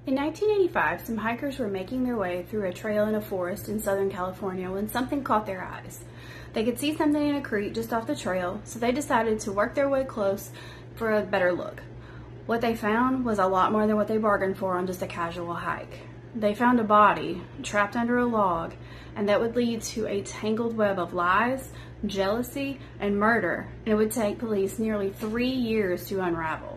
In 1985, some hikers were making their way through a trail in a forest in Southern California when something caught their eyes. They could see something in a creek just off the trail, so they decided to work their way close for a better look. What they found was a lot more than what they bargained for on just a casual hike. They found a body trapped under a log, and that would lead to a tangled web of lies, jealousy, and murder, and it would take police nearly 3 years to unravel.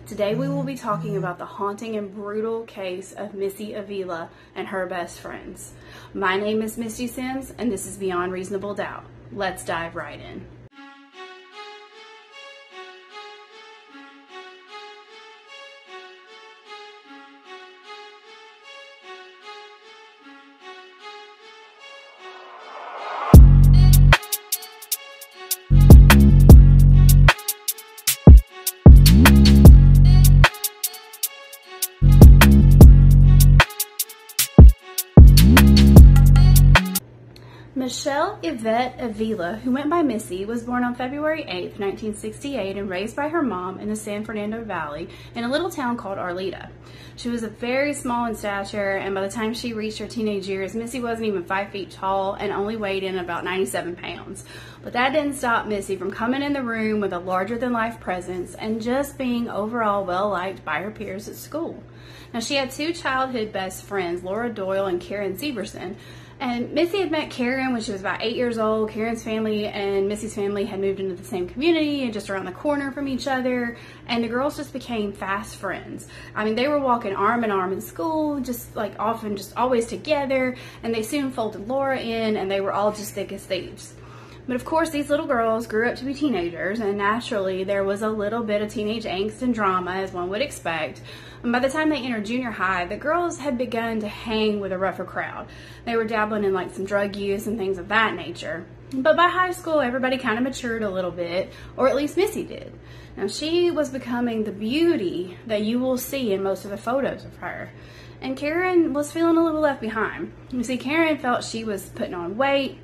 Today we will be talking about the haunting and brutal case of Missy Avila and her best friends. My name is Misty Sims, and this is Beyond Reasonable Doubt. Let's dive right in. Michelle Yvette Avila, who went by Missy, was born on February 8, 1968 and raised by her mom in the San Fernando Valley in a little town called Arleta. She was very small in stature, and by the time she reached her teenage years, Missy wasn't even 5 feet tall and only weighed in about 97 pounds. But that didn't stop Missy from coming in the room with a larger-than-life presence and just being overall well-liked by her peers at school. Now, she had two childhood best friends, Laura Doyle and Karen Severson. And Missy had met Karen when she was about 8 years old. Karen's family and Missy's family had moved into the same community and just around the corner from each other. And the girls just became fast friends. I mean, they were walking arm in arm in school, just like often just always together. And they soon folded Laura in, and they were all just thick as thieves. But of course, these little girls grew up to be teenagers, and naturally there was a little bit of teenage angst and drama, as one would expect. And by the time they entered junior high, the girls had begun to hang with a rougher crowd. They were dabbling in like some drug use and things of that nature. But by high school, everybody kind of matured a little bit, or at least Missy did. Now, she was becoming the beauty that you will see in most of the photos of her. And Karen was feeling a little left behind. You see, Karen felt she was putting on weight,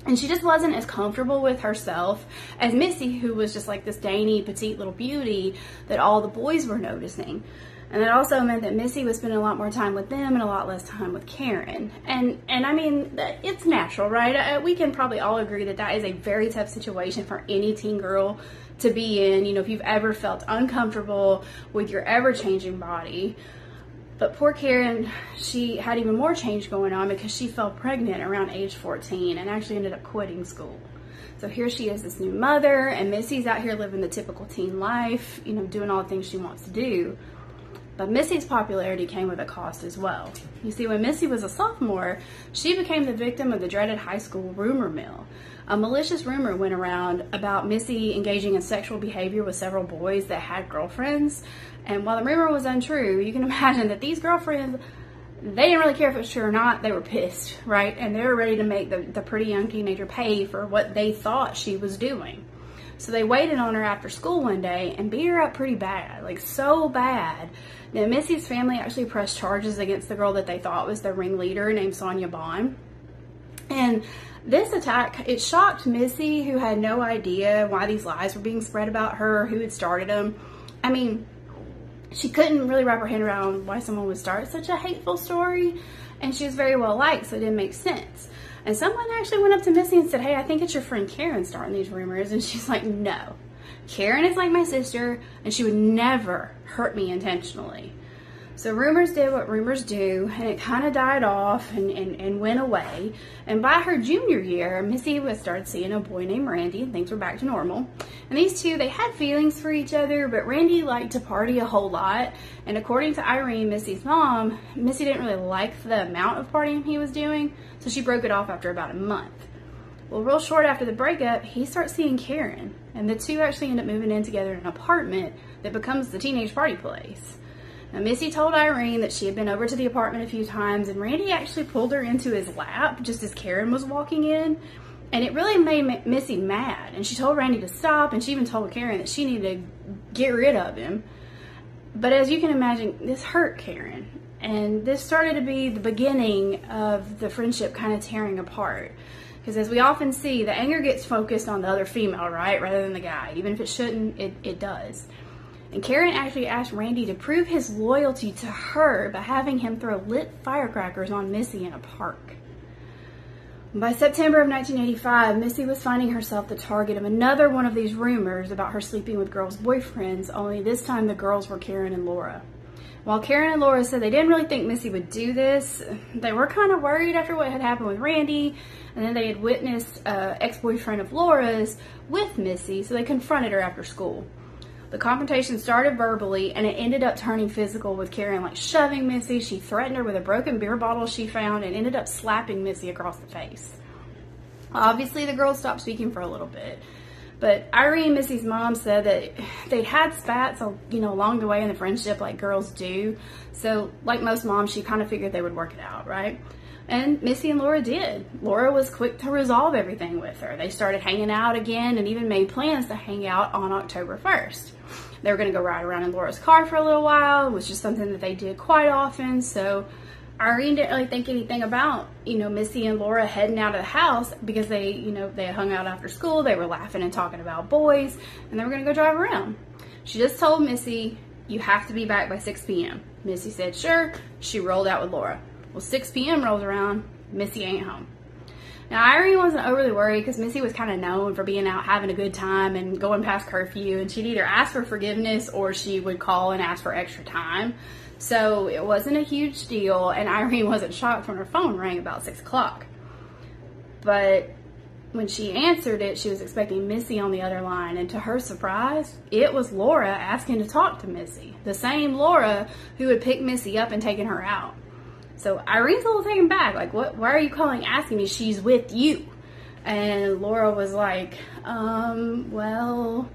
and she just wasn't as comfortable with herself as Missy, who was just like this dainty, petite little beauty that all the boys were noticing. And that also meant that Missy was spending a lot more time with them and a lot less time with Karen. And I mean, it's natural, right? We can probably all agree that that is a very tough situation for any teen girl to be in. You know, if you've ever felt uncomfortable with your ever-changing body. But poor Karen, she had even more change going on because she fell pregnant around age 14 and actually ended up quitting school. So here she is, this new mother, and Missy's out here living the typical teen life, you know, doing all the things she wants to do. But Missy's popularity came with a cost as well. You see, when Missy was a sophomore, she became the victim of the dreaded high school rumor mill. A malicious rumor went around about Missy engaging in sexual behavior with several boys that had girlfriends. And while the rumor was untrue, you can imagine that these girlfriends, they didn't really care if it was true or not. They were pissed, right? And they were ready to make the pretty young teenager pay for what they thought she was doing. So they waited on her after school one day and beat her up pretty bad, like so bad. Now, Missy's family actually pressed charges against the girl that they thought was the ringleader, named Sonia Bond. And this attack, it shocked Missy, who had no idea why these lies were being spread about her, who had started them. I mean, she couldn't really wrap her head around why someone would start such a hateful story, and she was very well liked, so it didn't make sense. And someone actually went up to Missy and said, "Hey, I think it's your friend Karen starting these rumors." And she's like, "No, Karen is like my sister, and she would never hurt me intentionally." So rumors did what rumors do, and it kind of died off and went away. And by her junior year, Missy started seeing a boy named Randy, and things were back to normal. And these two, they had feelings for each other, but Randy liked to party a whole lot. And according to Irene, Missy's mom, Missy didn't really like the amount of partying he was doing, so she broke it off after about a month. Well, real short after the breakup, he starts seeing Karen, and the two actually end up moving in together in an apartment that becomes the teenage party place. Now, Missy told Irene that she had been over to the apartment a few times, and Randy actually pulled her into his lap just as Karen was walking in. And it really made Missy mad. And she told Randy to stop, and she even told Karen that she needed to get rid of him. But as you can imagine, this hurt Karen. And this started to be the beginning of the friendship kind of tearing apart. Because as we often see, the anger gets focused on the other female, right? Rather than the guy. Even if it shouldn't, it does. And Karen actually asked Randy to prove his loyalty to her by having him throw lit firecrackers on Missy in a park. By September of 1985, Missy was finding herself the target of another one of these rumors about her sleeping with girls' boyfriends, only this time the girls were Karen and Laura. While Karen and Laura said they didn't really think Missy would do this, they were kind of worried after what had happened with Randy, and then they had witnessed an ex-boyfriend of Laura's with Missy, so they confronted her after school. The confrontation started verbally, and it ended up turning physical with Karen like shoving Missy. She threatened her with a broken beer bottle she found and ended up slapping Missy across the face. Obviously, the girls stopped speaking for a little bit, but Irene, Missy's mom, said that they'd had spats, along the way in the friendship like girls do. So, like most moms, she kind of figured they would work it out, right? And Missy and Laura did. Laura was quick to resolve everything with her. They started hanging out again and even made plans to hang out on October 1st. They were going to go ride around in Laura's car for a little while. It was just something that they did quite often. So Irene didn't really think anything about, Missy and Laura heading out of the house because they hung out after school. They were laughing and talking about boys, and they were going to go drive around. She just told Missy, "You have to be back by 6 p.m. Missy said, "Sure." She rolled out with Laura. Well, 6 p.m. rolls around, Missy ain't home. Now, Irene wasn't overly worried because Missy was kind of known for being out having a good time and going past curfew, and she'd either ask for forgiveness or she would call and ask for extra time. So it wasn't a huge deal, and Irene wasn't shocked when her phone rang about 6 o'clock. But when she answered it, she was expecting Missy on the other line, and to her surprise, it was Laura asking to talk to Missy, the same Laura who had picked Missy up and taken her out. So Irene's a little taken back, like, "What? Why are you calling asking me? She's with you." And Laura was like, well,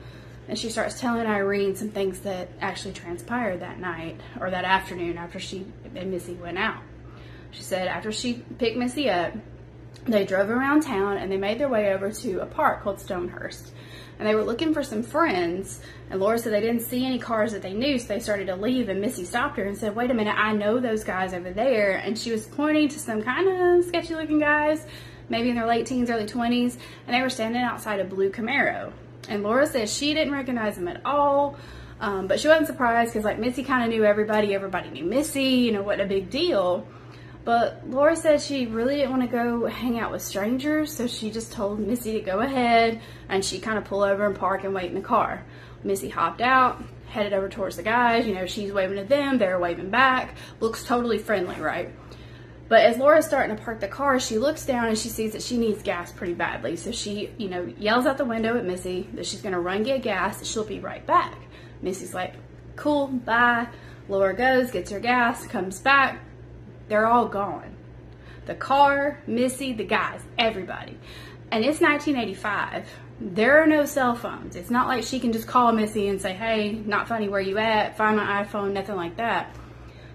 and she starts telling Irene some things that actually transpired that night, or that afternoon after she and Missy went out. She said after she picked Missy up, they drove around town and they made their way over to a park called Stonehurst. And they were looking for some friends, and Laura said they didn't see any cars that they knew, so they started to leave, and Missy stopped her and said, "Wait a minute, I know those guys over there." And she was pointing to some kind of sketchy looking guys, maybe in their late teens, early 20s, and they were standing outside a blue Camaro. And Laura said she didn't recognize them at all, but she wasn't surprised because like Missy kind of knew everybody knew Missy, what a big deal. But Laura said she really didn't want to go hang out with strangers, so she just told Missy to go ahead, and she kind of pull over and park and wait in the car. Missy hopped out, headed over towards the guys. She's waving at them, they're waving back. Looks totally friendly, right? But as Laura's starting to park the car, she looks down and she sees that she needs gas pretty badly. So she, yells out the window at Missy that she's going to run get gas, that she'll be right back. Missy's like, "Cool, bye." Laura goes, gets her gas, comes back. They're all gone. The car, Missy, the guys, everybody. And it's 1985. There are no cell phones. It's not like she can just call Missy and say, "Hey, not funny, where you at? Find my iPhone," nothing like that.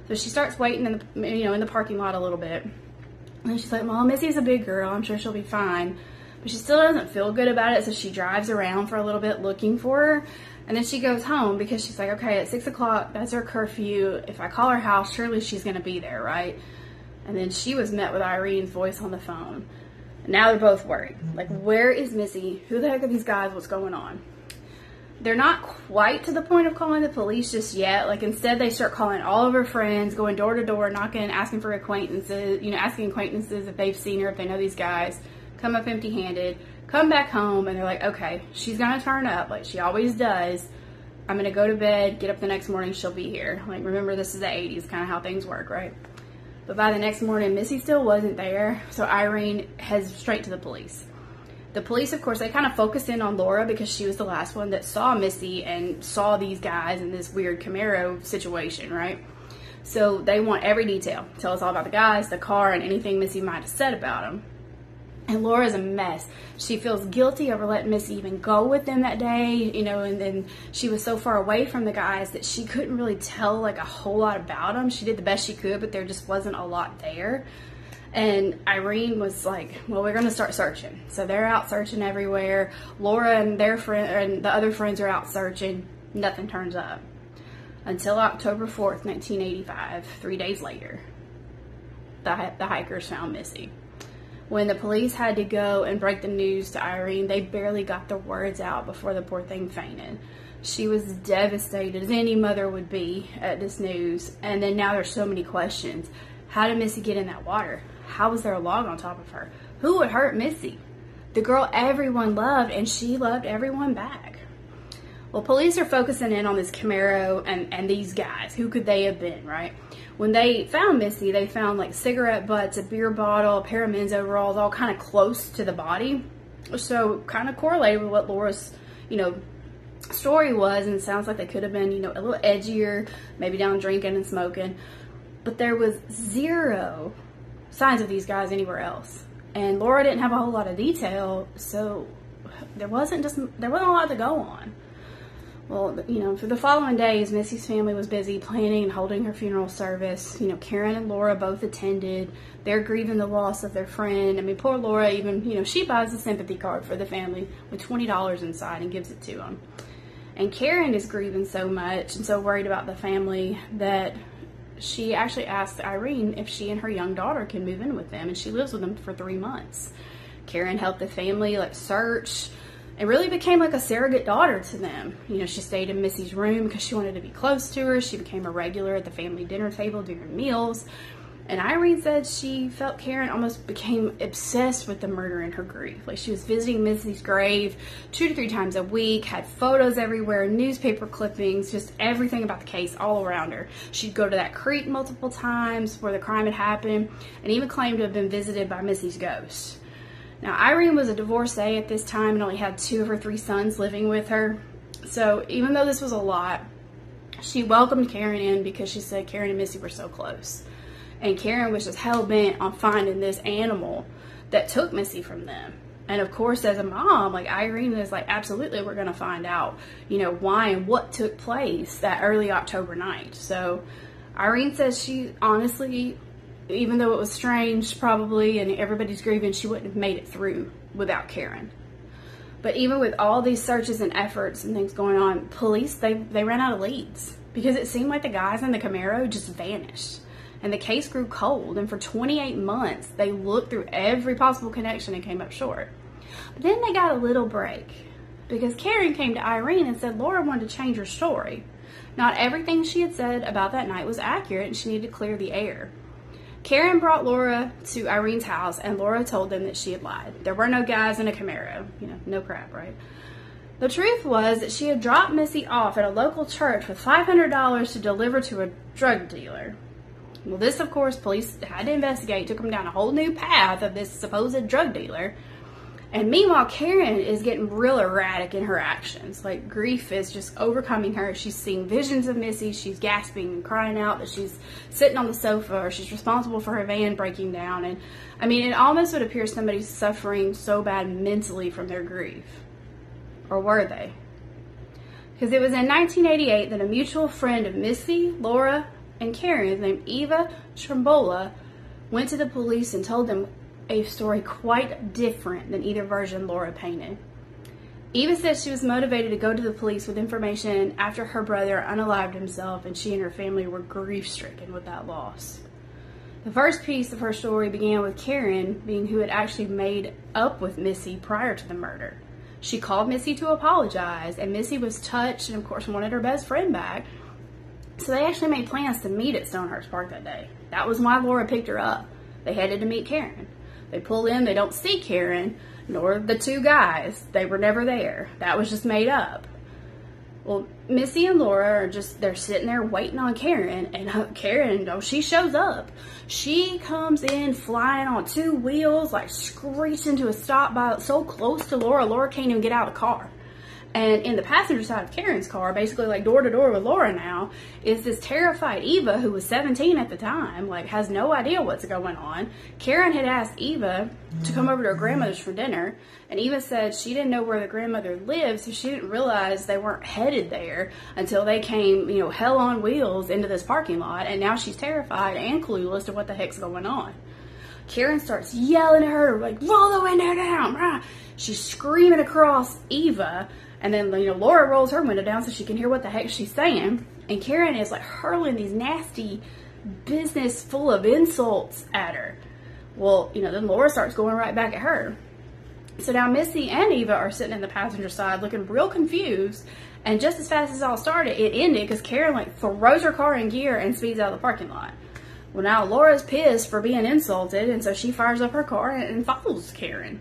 So she starts waiting in the parking lot a little bit. And she's like, "Well, Missy's a big girl. I'm sure she'll be fine." But she still doesn't feel good about it, so she drives around for a little bit looking for her. And then she goes home because she's like, okay, at 6 o'clock, that's her curfew. If I call her house, surely she's going to be there, right? And then she was met with Irene's voice on the phone. And now they're both worried. Like, where is Missy? Who the heck are these guys? What's going on? They're not quite to the point of calling the police just yet. Like, instead, they start calling all of her friends, going door to door, knocking, asking for acquaintances, asking acquaintances if they've seen her, if they know these guys. Come up empty-handed. Come back home, and they're like, okay, she's going to turn up like she always does. I'm going to go to bed, get up the next morning, she'll be here. Like, remember, this is the 80s, kind of how things work, right? But by the next morning, Missy still wasn't there, so Irene heads straight to the police. The police, of course, they kind of focused in on Laura because she was the last one that saw Missy and saw these guys in this weird Camaro situation, right? So they want every detail. Tell us all about the guys, the car, and anything Missy might have said about them. And Laura's a mess. She feels guilty over letting Missy even go with them that day, and then she was so far away from the guys that she couldn't really tell like a whole lot about them. She did the best she could, but there just wasn't a lot there. And Irene was like, well, we're going to start searching. So they're out searching everywhere. Laura and their friend and the other friends are out searching. Nothing turns up. Until October 4th, 1985, 3 days later, the hikers found Missy. When the police had to go and break the news to Irene, they barely got the words out before the poor thing fainted. She was devastated, as any mother would be, at this news. And then now there's so many questions. How did Missy get in that water? How was there a log on top of her? Who would hurt Missy? The girl everyone loved, and she loved everyone back. Well, police are focusing in on this Camaro and these guys. Who could they have been, right? When they found Missy, they found like cigarette butts, a beer bottle, a pair of men's overalls, all kind of close to the body. So kind of correlated with what Laura's, story was, and it sounds like they could have been, a little edgier, maybe down drinking and smoking. But there was zero signs of these guys anywhere else. And Laura didn't have a whole lot of detail, so there wasn't a lot to go on. Well, for the following days, Missy's family was busy planning and holding her funeral service. Karen and Laura both attended. They're grieving the loss of their friend. I mean, poor Laura even, she buys a sympathy card for the family with $20 inside and gives it to them. And Karen is grieving so much and so worried about the family that she actually asked Irene if she and her young daughter can move in with them, and she lives with them for 3 months. Karen helped the family search. It really became like a surrogate daughter to them. She stayed in Missy's room because she wanted to be close to her. She became a regular at the family dinner table during meals. And Irene said she felt Karen almost became obsessed with the murder in her grief. Like, she was visiting Missy's grave 2 to 3 times a week, had photos everywhere, newspaper clippings, just everything about the case all around her. She'd go to that creek multiple times where the crime had happened, and even claimed to have been visited by Missy's ghost. Now, Irene was a divorcee at this time and only had 2 of her 3 sons living with her. So even though this was a lot, she welcomed Karen in because she said Karen and Missy were so close. And Karen was just hell-bent on finding this animal that took Missy from them. And of course, as a mom, Irene is absolutely, we're going to find out, why and what took place that early October night. So Irene says she honestly, even though it was strange probably and everybody's grieving, she wouldn't have made it through without Karen. But even with all these searches and efforts and things going on, police, they ran out of leads because it seemed like the guys in the Camaro just vanished. And the case grew cold, and for 28 months, they looked through every possible connection and came up short. But then they got a little break because Karen came to Irene and said Laura wanted to change her story. Not everything she had said about that night was accurate, and she needed to clear the air. Karen brought Laura to Irene's house, and Laura told them that she had lied. There were no guys in a Camaro. No crap, right? The truth was that she had dropped Missy off at a local church with $500 to deliver to a drug dealer. Well, this, of course, police had to investigate, took them down a whole new path of this supposed drug dealer. And meanwhile, Karen is getting real erratic in her actions. Grief is just overcoming her. She's seeing visions of Missy. She's gasping and crying out that she's sitting on the sofa, or she's responsible for her van breaking down. And, it almost would appear somebody's suffering so bad mentally from their grief. Or were they? Because it was in 1988 that a mutual friend of Missy, Laura, and Karen, named Eva Trembola, went to the police and told them a story quite different than either version Laura painted. Eva said she was motivated to go to the police with information after her brother unalived himself, and she and her family were grief-stricken with that loss. The first piece of her story began with Karen being who had actually made up with Missy prior to the murder. She called Missy to apologize, and Missy was touched and, of course, wanted her best friend back. So they actually made plans to meet at Stonehurst Park that day. That was why Laura picked her up. They headed to meet Karen. They pull in, they don't see Karen, nor the 2 guys. They were never there. That was just made up. Well, Missy and Laura they're sitting there waiting on Karen, and Karen, she shows up. She comes in flying on 2 wheels, screeching to a stop by so close to Laura. Laura can't even get out of the car. And in the passenger side of Karen's car, basically door to door with Laura now, is this terrified Eva, who was 17 at the time, has no idea what's going on. Karen had asked Eva to come over to her grandmother's for dinner, and Eva said she didn't know where the grandmother lived, so she didn't realize they weren't headed there until they came, hell on wheels into this parking lot, and now she's terrified and clueless to what the heck's going on. Karen starts yelling at her, roll the window down, rah. She's screaming across Eva. And then, Laura rolls her window down so she can hear what the heck she's saying. And Karen is, hurling these nasty business full of insults at her. Well, then Laura starts going right back at her. So now Missy and Eva are sitting in the passenger side looking real confused And just as fast as it all started, it ended because Karen like throws her car in gear and speeds out of the parking lot. Well, now Laura's pissed for being insulted, and so she fires up her car and follows Karen.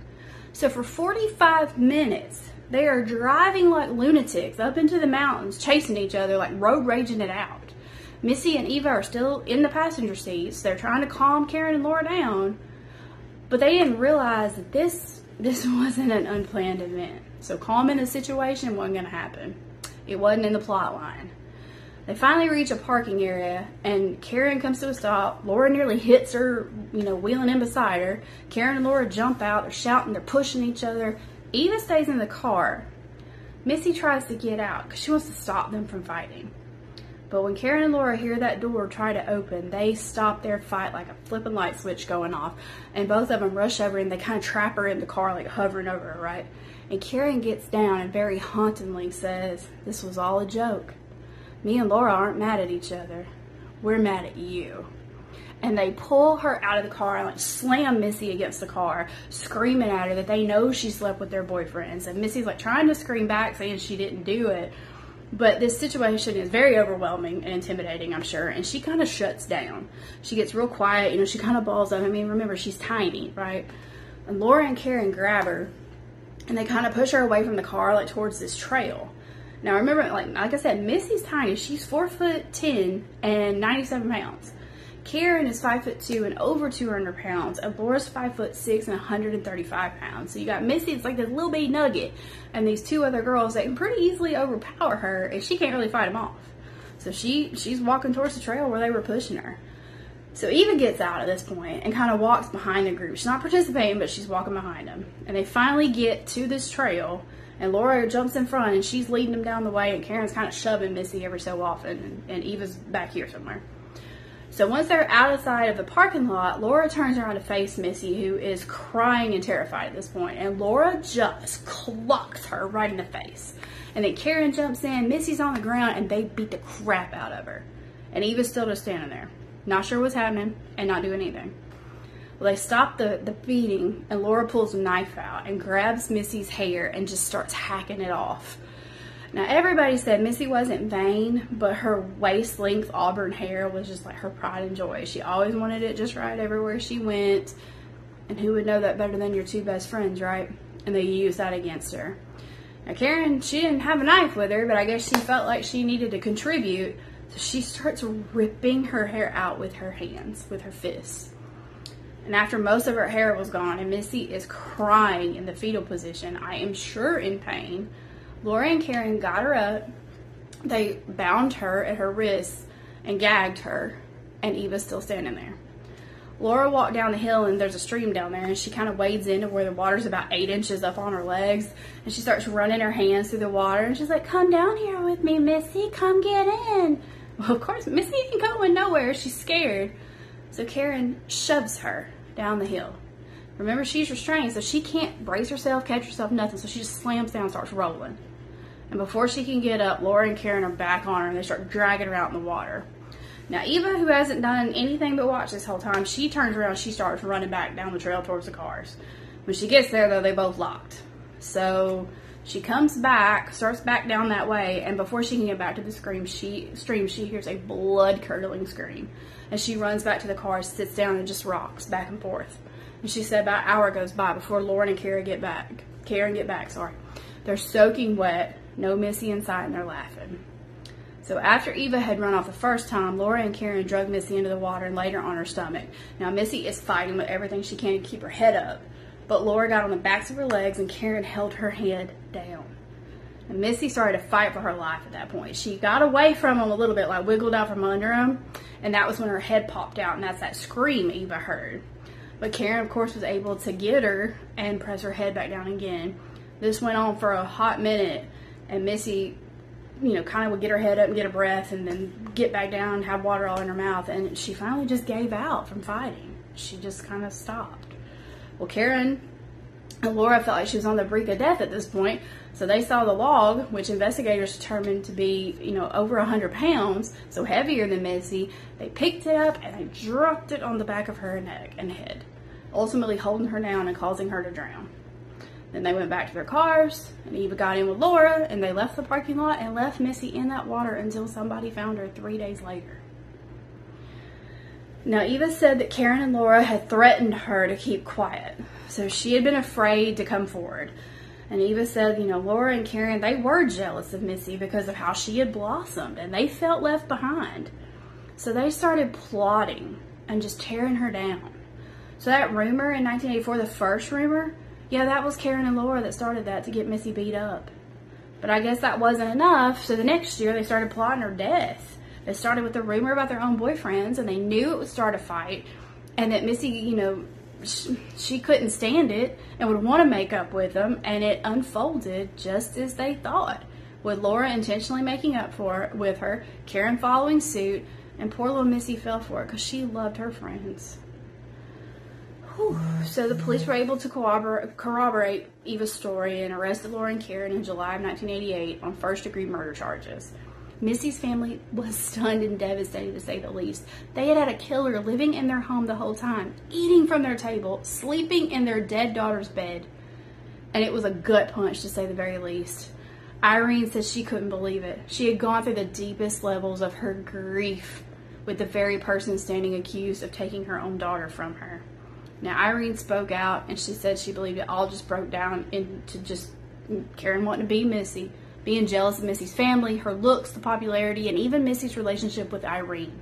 So for 45 minutes, they are driving like lunatics up into the mountains, chasing each other, like road raging it out. Missy and Eva are still in the passenger seats. They're trying to calm Karen and Laura down, but they didn't realize that this wasn't an unplanned event. So calming the situation wasn't going to happen. It wasn't in the plot line. They finally reach a parking area, and Karen comes to a stop. Laura nearly hits her, wheeling in beside her. Karen and Laura jump out. They're shouting. They're pushing each other. Eva stays in the car. Missy tries to get out because she wants to stop them from fighting. But when Karen and Laura hear that door try to open, they stop their fight like a flipping light switch going off. And both of them rush over and they kind of trap her in the car, like hovering over her, right? And Karen gets down and very hauntingly says, "This was all a joke. Me and Laura aren't mad at each other. We're mad at you." And they pull her out of the car and like slam Missy against the car, screaming at her that they know she slept with their boyfriends. And Missy's like trying to scream back, saying she didn't do it. But this situation is very overwhelming and intimidating, I'm sure. And she kind of shuts down. She gets real quiet. She kind of balls up. I mean, remember, she's tiny, right? And Laura and Karen grab her, and they kind of push her away from the car, like towards this trail. Now, remember, like I said, Missy's tiny. She's 4'10" and 97 pounds. Karen is 5'2" and over 200 pounds. And Laura's 5'6" and 135 pounds. So you got Missy, it's like this little bitty nugget. And these two other girls that can pretty easily overpower her, and she can't really fight them off. So she's walking towards the trail where they were pushing her. So Eva gets out at this point and kind of walks behind the group. She's not participating, but she's walking behind them. And they finally get to this trail. And Laura jumps in front, and she's leading them down the way, and Karen's kind of shoving Missy every so often, and Eva's back here somewhere. So once they're out of sight of the parking lot, Laura turns around to face Missy, who is crying and terrified at this point, and Laura just clocks her right in the face. And then Karen jumps in, Missy's on the ground, and they beat the crap out of her. And Eva's still just standing there, not sure what's happening, and not doing anything. Well, they stop the beating, and Laura pulls a knife out and grabs Missy's hair and just starts hacking it off. Now, everybody said Missy wasn't vain, but her waist-length auburn hair was just like her pride and joy. She always wanted it just right everywhere she went. And who would know that better than your two best friends, right? And they used that against her. Now, Karen, she didn't have a knife with her, but I guess she felt like she needed to contribute. So she starts ripping her hair out with her hands, with her fists. And after most of her hair was gone and Missy is crying in the fetal position, I am sure in pain, Laura and Karen got her up. They bound her at her wrists and gagged her, and Eva's still standing there. Laura walked down the hill, and there's a stream down there, and she kind of wades into where the water's about 8 inches up on her legs, and she starts running her hands through the water, and she's like, "Come down here with me, Missy. Come get in." Well, of course, Missy ain't going nowhere. She's scared. So Karen shoves her down the hill. Remember, she's restrained, so she can't brace herself, catch herself, nothing, so she just slams down and starts rolling. And before she can get up, Laura and Karen are back on her, and they start dragging her out in the water. Now, Eva, who hasn't done anything but watch this whole time, she turns around, she starts running back down the trail towards the cars. When she gets there, though, they both locked. So she comes back, starts back down that way, and before she can get back to the stream, she hears a blood-curdling scream. And she runs back to the car, sits down, and just rocks back and forth. And she said about an hour goes by before Laura and Karen get back. They're soaking wet, no Missy in sight, and they're laughing. So after Eva had run off the first time, Laura and Karen drug Missy into the water and laid her on her stomach. Now, Missy is fighting with everything she can to keep her head up. But Laura got on the backs of her legs, and Karen held her head down. And Missy started to fight for her life at that point. She got away from them a little bit, like wiggled out from under them. And that was when her head popped out, and that's that scream Eva heard. But Karen, of course, was able to get her and press her head back down again. This went on for a hot minute, and Missy, kind of would get her head up and get a breath and then get back down and have water all in her mouth. And she finally just gave out from fighting. She just kind of stopped. Well, Karen and Laura felt like she was on the brink of death at this point. So they saw the log, which investigators determined to be, over 100 pounds, so heavier than Missy. They picked it up and they dropped it on the back of her neck and head, ultimately holding her down and causing her to drown. Then they went back to their cars, and Eva got in with Laura, and they left the parking lot and left Missy in that water until somebody found her 3 days later. Now, Eva said that Karen and Laura had threatened her to keep quiet, so she had been afraid to come forward. And Eva said, you know, Laura and Karen, they were jealous of Missy because of how she had blossomed, and they felt left behind. So they started plotting and just tearing her down. So that rumor in 1984, the first rumor, yeah, that was Karen and Laura that started that to get Missy beat up. But I guess that wasn't enough, so the next year they started plotting her death. They started with the rumor about their own boyfriends, and they knew it would start a fight, and that Missy, you know, she couldn't stand it and would want to make up with them, and it unfolded just as they thought, with Laura intentionally making up with her, Karen following suit, and poor little Missy fell for it because she loved her friends. Whew. So the police were able to corroborate Eva's story and arrested Laura and Karen in July of 1988 on first-degree murder charges. Missy's family was stunned and devastated, to say the least. They had had a killer living in their home the whole time, eating from their table, sleeping in their dead daughter's bed. And it was a gut punch, to say the very least. Irene said she couldn't believe it. She had gone through the deepest levels of her grief with the very person standing accused of taking her own daughter from her. Now, Irene spoke out, and she said she believed it all just broke down into just Karen wanting to be Missy, being jealous of Missy's family, her looks, the popularity, and even Missy's relationship with Irene.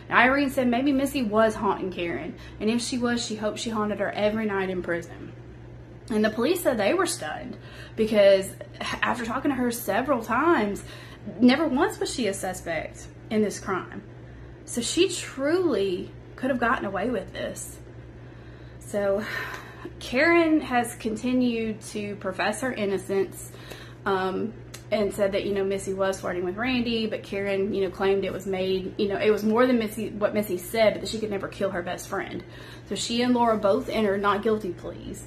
And Irene said maybe Missy was haunting Karen, and if she was, she hoped she haunted her every night in prison. And the police said they were stunned because after talking to her several times, never once was she a suspect in this crime. So she truly could have gotten away with this. So Karen has continued to profess her innocence, and said that, you know, Missy was flirting with Randy, but Karen, you know, claimed it was made, you know, it was more than what Missy said, but that she could never kill her best friend. So she and Laura both entered not guilty pleas.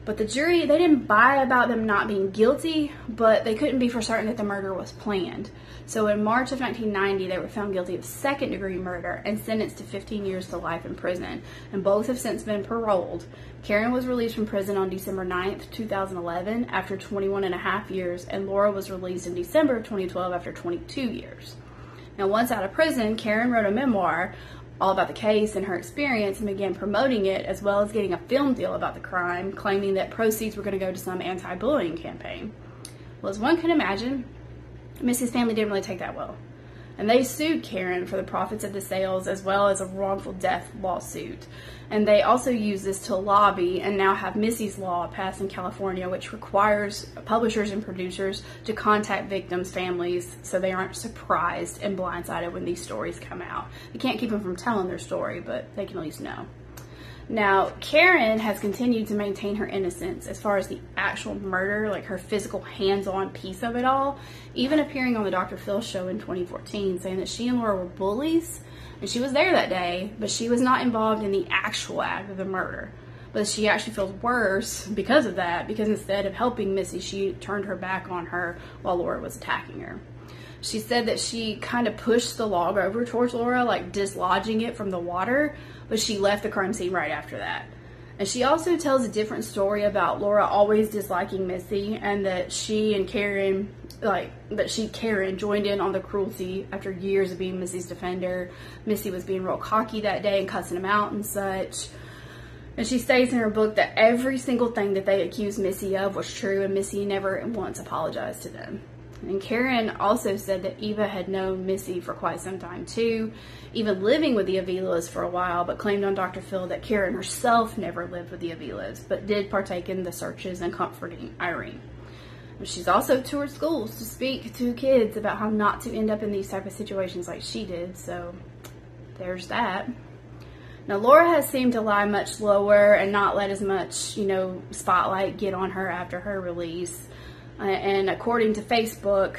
But the jury, they didn't buy about them not being guilty, but they couldn't be for certain that the murder was planned. So in March of 1990, they were found guilty of second-degree murder and sentenced to 15 years to life in prison. And both have since been paroled. Karen was released from prison on December 9th, 2011 after 21 and a half years, and Laura was released in December of 2012 after 22 years. Now, once out of prison, Karen wrote a memoir all about the case and her experience and began promoting it, as well as getting a film deal about the crime, claiming that proceeds were going to go to some anti-bullying campaign. Well, as one can imagine, Missy's family didn't really take that well. And they sued Karen for the profits of the sales, as well as a wrongful death lawsuit. And they also used this to lobby and now have Missy's Law passed in California, which requires publishers and producers to contact victims' families so they aren't surprised and blindsided when these stories come out. You can't keep them from telling their story, but they can at least know. Now, Karen has continued to maintain her innocence as far as the actual murder, like her physical hands-on piece of it all, even appearing on the Drphil show in 2014, saying that she and Laura were bullies, and she was there that day, but she was not involved in the actual act of the murder. But she actually feels worse because of that, because instead of helping Missy, she turned her back on her while Laura was attacking her. She said that she kind of pushed the log over towards Laura, like dislodging it from the water, but she left the crime scene right after that. And she also tells a different story about Laura always disliking Missy, and that she and Karen, Karen joined in on the cruelty after years of being Missy's defender. Missy was being real cocky that day and cussing him out and such. And she states in her book that every single thing that they accused Missy of was true, and Missy never once apologized to them. And Karen also said that Eva had known Missy for quite some time too, even living with the Avilas for a while, but claimed on Drphil that Karen herself never lived with the Avilas, but did partake in the searches and comforting Irene. And she's also toured schools to speak to kids about how not to end up in these type of situations like she did, so there's that. Now, Laura has seemed to lie much lower and not let as much, you know, spotlight get on her after her release. And according to Facebook,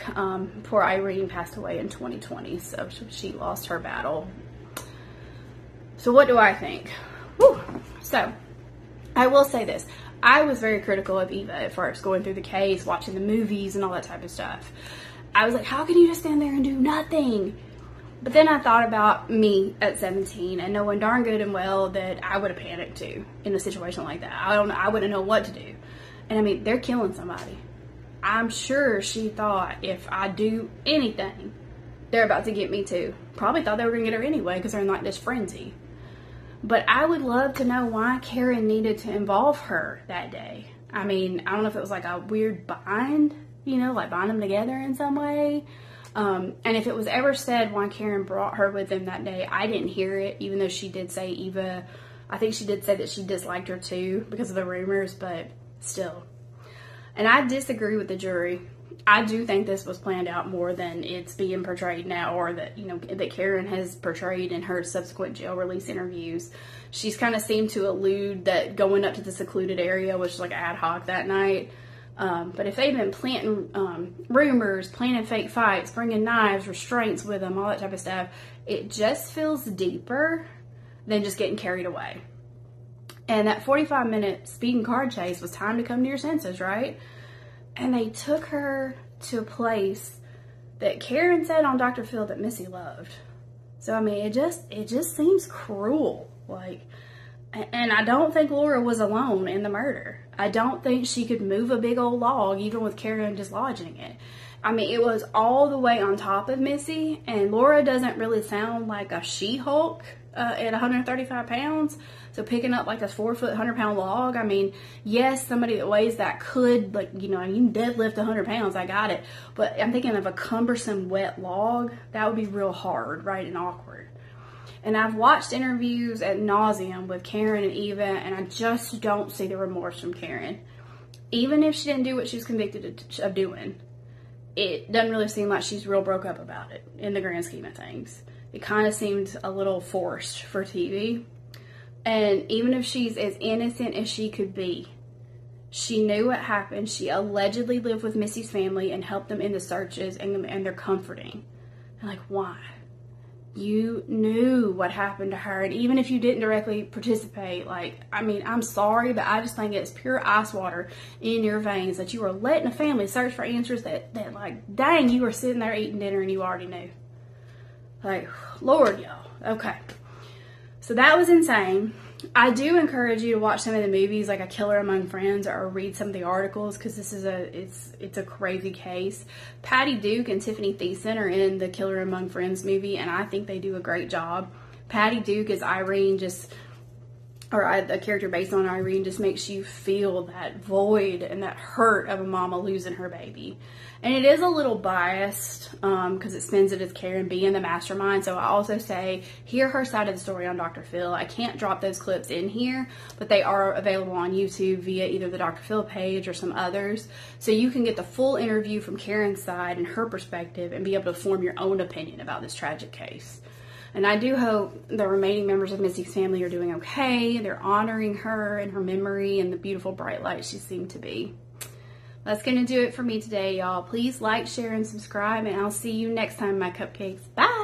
poor Irene passed away in 2020, so she lost her battle. So what do I think? Whew. So, I will say this. I was very critical of Eva at first, going through the case, watching the movies, and all that type of stuff. I was like, how can you just stand there and do nothing? But then I thought about me at 17 and knowing darn good and well that I would have panicked too in a situation like that. I wouldn't know what to do. And I mean, they're killing somebody. I'm sure she thought, if I do anything, they're about to get me too. Probably thought they were going to get her anyway because they're in like this frenzy. But I would love to know why Karen needed to involve her that day. I mean, I don't know if it was like a weird bind, you know, like bind them together in some way. And if it was ever said why Karen brought her with them that day, I didn't hear it, even though she did say Eva, I think she did say that she disliked her too because of the rumors, but still. And I disagree with the jury. I do think this was planned out more than it's being portrayed now, or that, you know, that Karen has portrayed in her subsequent jail release interviews. She's kind of seemed to allude that going up to the secluded area was like ad hoc that night. But if they've been planting rumors, planning fake fights, bringing knives, restraints with them, all that type of stuff, it just feels deeper than just getting carried away. And that 45-minute speeding car chase was time to come to your senses, right? And they took her to a place that Karen said on Drphil that Missy loved. So, I mean, it just seems cruel. Like, and I don't think Laura was alone in the murder. I don't think she could move a big old log, even with Karen dislodging it. I mean, it was all the way on top of Missy, and Laura doesn't really sound like a She-Hulk at 135 pounds. So picking up like a 4-foot, 100-pound log, I mean, yes, somebody that weighs that could, like, you know, you can deadlift 100 pounds, I got it. But I'm thinking of a cumbersome wet log, that would be real hard, right, and awkward. And I've watched interviews ad nauseum with Karen and Eva, and I just don't see the remorse from Karen. Even if she didn't do what she was convicted of doing, it doesn't really seem like she's real broke up about it in the grand scheme of things. It kind of seemed a little forced for TV. And even if she's as innocent as she could be, she knew what happened. She allegedly lived with Missy's family and helped them in the searches, and they're comforting. And like, why? You knew what happened to her, and even if you didn't directly participate, like, I mean, I'm sorry, but I just think it's pure ice water in your veins that you were letting a family search for answers that like, dang, you were sitting there eating dinner and you already knew. Like, Lord, y'all. Okay. So that was insane. I do encourage you to watch some of the movies, like A Killer Among Friends, or read some of the articles, because this is it's a crazy case. Patty Duke and Tiffany Thiessen are in the Killer Among Friends movie, and I think they do a great job. Patty Duke is Irene, a character based on Irene, just makes you feel that void and that hurt of a mama losing her baby. And it is a little biased because it spins it as Karen being the mastermind. So I also say, hear her side of the story on Drphil. I can't drop those clips in here, but they are available on YouTube via either the Drphil page or some others. So you can get the full interview from Karen's side and her perspective and be able to form your own opinion about this tragic case. And I do hope the remaining members of Missy's family are doing okay. They're honoring her and her memory and the beautiful bright light she seemed to be. That's going to do it for me today, y'all. Please like, share, and subscribe, and I'll see you next time, my cupcakes. Bye!